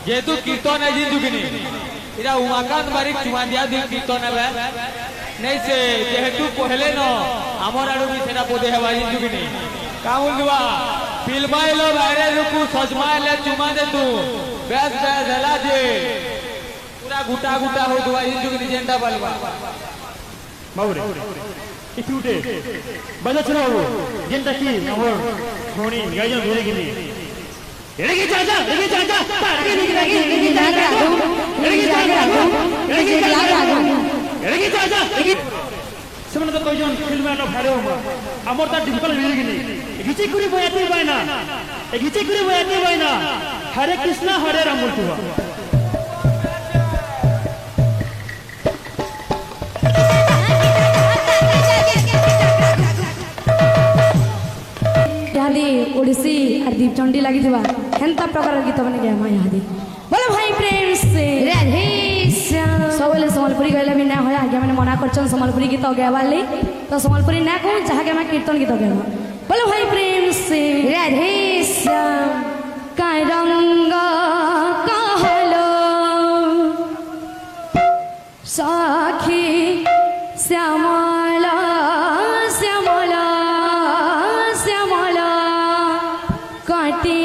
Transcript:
যেহেতু কীর্তন আছে দুগিনি এটা উমাকান্ত বারিক চুমান্দিয়া দুই কীর্তন হবে নেই সে যেহেতু কহলে ন আমার আড়ু বি সেটা বোধে হবা দুগিনি কামুল দুয়া ফিল্মাইলো বাইরে রুকু সজমাইলে চুমা দে তু বেশ বেশ হেলা যে পুরা গুটা গুটা হো দুয়া দুগিনি যেটা বলবা বাবুরে একটু উঠে বাজাচ্ছ না বাবু যেটা কি আমার ফোনে গাইজন ধরে গেলি এড়িয়ে যা যা এড়িয়ে যা যা এড়িয়ে যা যা এড়িয়ে যা যা এড়িয়ে যা যা এড়িয়ে যা যা ସେମାନେ ତ କହିଛନ୍ ଫିଲ୍ମ ଭାଇର ଆମର ତା ଡିଫିକଲ୍ଟ ମିଳିଗିନି ଘିଚି କରି ବୟାତି ବାଇନା ଘିଚି କରି ବୟାତି ବାଇନା ହରେ କୃଷ୍ଣ ହରେ ରାମ ଥିବ इहादी ओडिसी और दीपचंडी लगी थी हेन्ता प्रकार गीत बने गया मां इहादी बोलो भाई प्रेम से राधे श्याम सबले संबलपुरी गइला भी ना होया आगे मैंने मना करछन संबलपुरी गीत गावार ले तो संबलपुरी ना कहूं जहाँ के मैं कीर्तन गीत गावा बोलो भाई प्रेम से राधे श्याम का रंग कहलो साखी श्यामला श्यामला श्यामला काटे